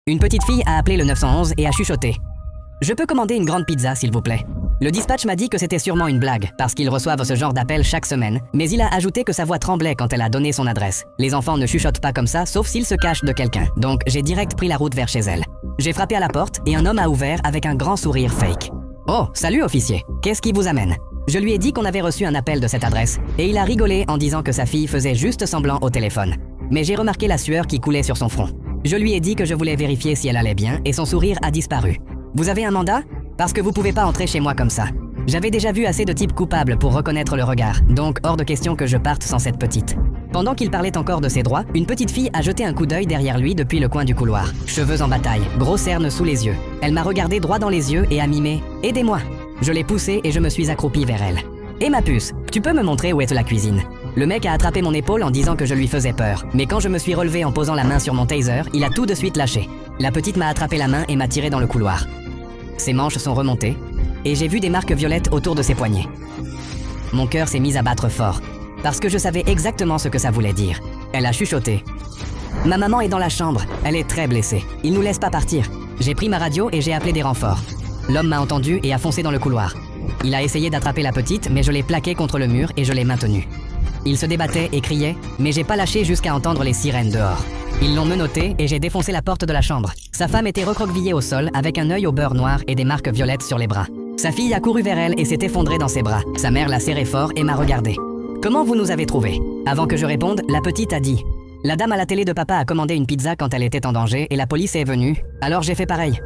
Une petite fille a appelé le 911 et a chuchoté. « Je peux commander une grande pizza, s'il vous plaît ?» Le dispatch m'a dit que c'était sûrement une blague, parce qu'ils reçoivent ce genre d'appel chaque semaine, mais il a ajouté que sa voix tremblait quand elle a donné son adresse. Les enfants ne chuchotent pas comme ça, sauf s'ils se cachent de quelqu'un, donc j'ai direct pris la route vers chez elle. J'ai frappé à la porte et un homme a ouvert avec un grand sourire fake. « Oh, salut officier, qu'est-ce qui vous amène ?» Je lui ai dit qu'on avait reçu un appel de cette adresse, et il a rigolé en disant que sa fille faisait juste semblant au téléphone. Mais j'ai remarqué la sueur qui coulait sur son front. Je lui ai dit que je voulais vérifier si elle allait bien et son sourire a disparu. « Vous avez un mandat ? Parce que vous pouvez pas entrer chez moi comme ça. » J'avais déjà vu assez de types coupables pour reconnaître le regard, donc hors de question que je parte sans cette petite. Pendant qu'il parlait encore de ses droits, une petite fille a jeté un coup d'œil derrière lui depuis le coin du couloir. Cheveux en bataille, gros cerne sous les yeux. Elle m'a regardé droit dans les yeux et a mimé « Aidez-moi !» Je l'ai poussée et je me suis accroupi vers elle. « Et ma puce, tu peux me montrer où est la cuisine ?» Le mec a attrapé mon épaule en disant que je lui faisais peur, mais quand je me suis relevé en posant la main sur mon taser, il a tout de suite lâché. La petite m'a attrapé la main et m'a tiré dans le couloir. Ses manches sont remontées, et j'ai vu des marques violettes autour de ses poignets. Mon cœur s'est mis à battre fort, parce que je savais exactement ce que ça voulait dire. Elle a chuchoté. « Ma maman est dans la chambre, elle est très blessée. Il nous laisse pas partir. » J'ai pris ma radio et j'ai appelé des renforts. L'homme m'a entendu et a foncé dans le couloir. Il a essayé d'attraper la petite, mais je l'ai plaquée contre le mur et je l'ai maintenue. Il se débattait et criait, mais j'ai pas lâché jusqu'à entendre les sirènes dehors. Ils l'ont menotté et j'ai défoncé la porte de la chambre. Sa femme était recroquevillée au sol avec un œil au beurre noir et des marques violettes sur les bras. Sa fille a couru vers elle et s'est effondrée dans ses bras. Sa mère l'a serrée fort et m'a regardé. « Comment vous nous avez trouvés ?» Avant que je réponde, la petite a dit « La dame à la télé de papa a commandé une pizza quand elle était en danger et la police est venue, alors j'ai fait pareil. »